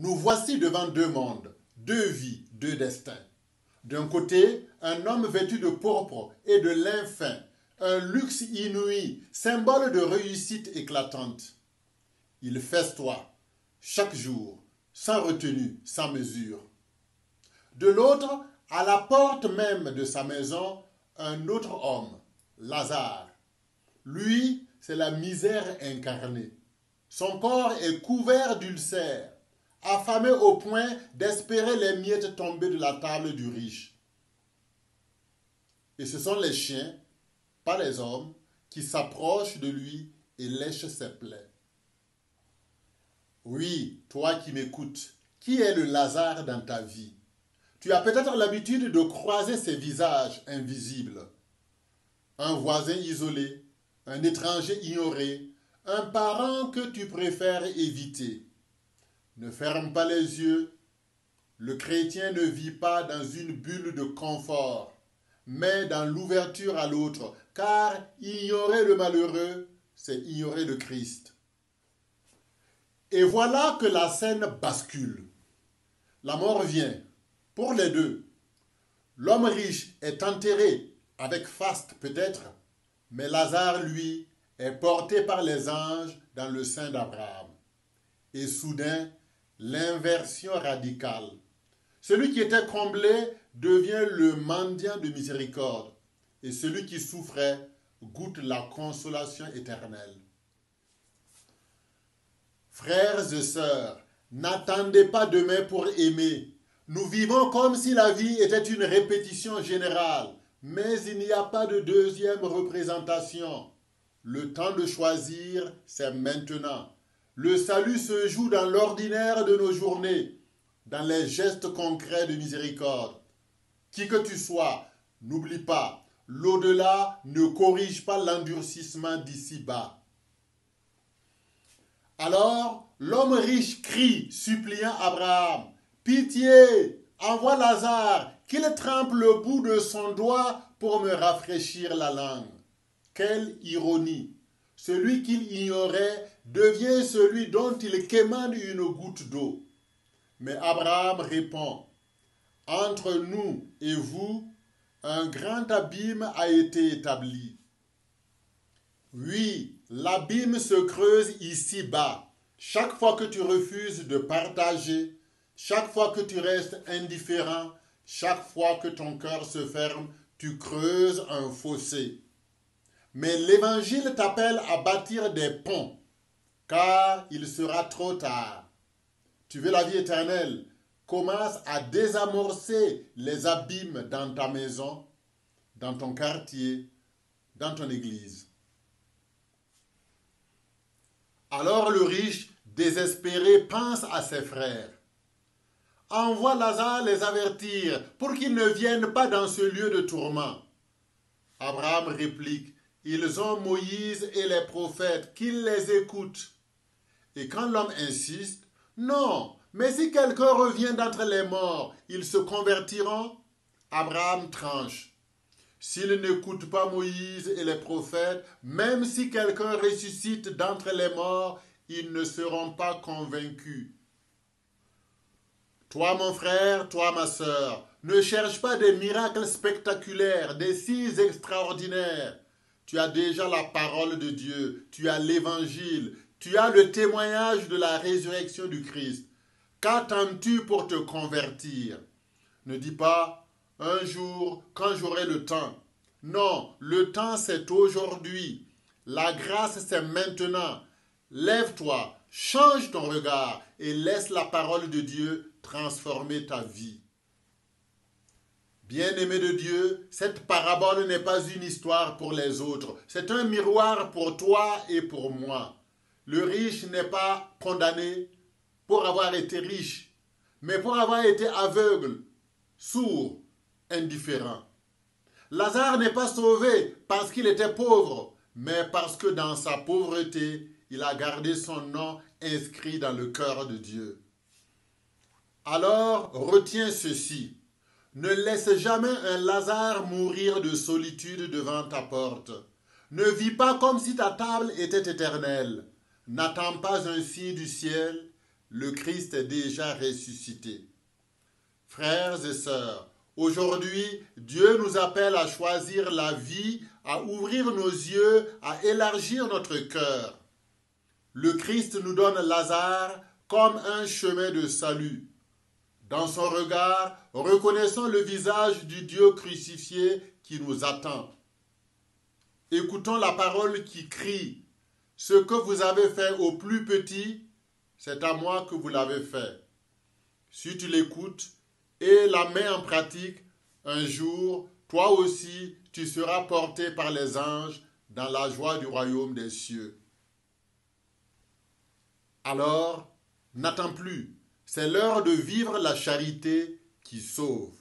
Nous voici devant deux mondes, deux vies, deux destins. D'un côté, un homme vêtu de pourpre et de lin fin, un luxe inouï, symbole de réussite éclatante. Il festoie chaque jour, sans retenue, sans mesure. De l'autre, à la porte même de sa maison, un autre homme, Lazare. Lui, c'est la misère incarnée. Son corps est couvert d'ulcères, affamé au point d'espérer les miettes tombées de la table du riche. Et ce sont les chiens, pas les hommes, qui s'approchent de lui et lèchent ses plaies. Oui, toi qui m'écoutes, qui est le Lazare dans ta vie? Tu as peut-être l'habitude de croiser ces visages invisibles. Un voisin isolé, un étranger ignoré, un parent que tu préfères éviter. Ne ferme pas les yeux. Le chrétien ne vit pas dans une bulle de confort, mais dans l'ouverture à l'autre, car ignorer le malheureux, c'est ignorer le Christ. Et voilà que la scène bascule. La mort vient, pour les deux. L'homme riche est enterré, avec faste peut-être, mais Lazare, lui, est porté par les anges dans le sein d'Abraham. Et soudain, l'inversion radicale. Celui qui était comblé devient le mendiant de miséricorde, et celui qui souffrait goûte la consolation éternelle. Frères et sœurs, n'attendez pas demain pour aimer. Nous vivons comme si la vie était une répétition générale, mais il n'y a pas de deuxième représentation. Le temps de choisir, c'est maintenant. Le salut se joue dans l'ordinaire de nos journées, dans les gestes concrets de miséricorde. Qui que tu sois, n'oublie pas, l'au-delà ne corrige pas l'endurcissement d'ici-bas. Alors, l'homme riche crie, suppliant Abraham, « Pitié, envoie Lazare, qu'il trempe le bout de son doigt pour me rafraîchir la langue. » Quelle ironie! Celui qu'il ignorait devient celui dont il quémande une goutte d'eau. Mais Abraham répond, « Entre nous et vous, un grand abîme a été établi. » Oui, l'abîme se creuse ici-bas. Chaque fois que tu refuses de partager, chaque fois que tu restes indifférent, chaque fois que ton cœur se ferme, tu creuses un fossé. Mais l'Évangile t'appelle à bâtir des ponts, car il sera trop tard. Tu veux la vie éternelle? Commence à désamorcer les abîmes dans ta maison, dans ton quartier, dans ton église. Alors le riche, désespéré, pense à ses frères. Envoie Lazare les avertir pour qu'ils ne viennent pas dans ce lieu de tourment. Abraham réplique, ils ont Moïse et les prophètes, qu'ils les écoutent. Et quand l'homme insiste, non, mais si quelqu'un revient d'entre les morts, ils se convertiront. Abraham tranche. S'ils n'écoutent pas Moïse et les prophètes, même si quelqu'un ressuscite d'entre les morts, ils ne seront pas convaincus. Toi, mon frère, toi, ma sœur, ne cherche pas des miracles spectaculaires, des signes extraordinaires. Tu as déjà la parole de Dieu, tu as l'évangile, tu as le témoignage de la résurrection du Christ. Qu'attends-tu pour te convertir? Ne dis pas, un jour, quand j'aurai le temps. Non, le temps c'est aujourd'hui. La grâce c'est maintenant. Lève-toi, change ton regard et laisse la parole de Dieu transformer ta vie. Bien-aimé de Dieu, cette parabole n'est pas une histoire pour les autres. C'est un miroir pour toi et pour moi. Le riche n'est pas condamné pour avoir été riche, mais pour avoir été aveugle, sourd, indifférent. Lazare n'est pas sauvé parce qu'il était pauvre, mais parce que dans sa pauvreté, il a gardé son nom inscrit dans le cœur de Dieu. Alors, retiens ceci. Ne laisse jamais un Lazare mourir de solitude devant ta porte. Ne vis pas comme si ta table était éternelle. N'attends pas un signe du ciel. le Christ est déjà ressuscité. Frères et sœurs, aujourd'hui, Dieu nous appelle à choisir la vie, à ouvrir nos yeux, à élargir notre cœur. Le Christ nous donne Lazare comme un chemin de salut. Dans son regard, reconnaissons le visage du Dieu crucifié qui nous attend. Écoutons la parole qui crie « Ce que vous avez fait au plus petit, c'est à moi que vous l'avez fait. » Si tu l'écoutes et la mets en pratique, un jour, toi aussi, tu seras porté par les anges dans la joie du royaume des cieux. Alors, n'attends plus, c'est l'heure de vivre la charité qui sauve.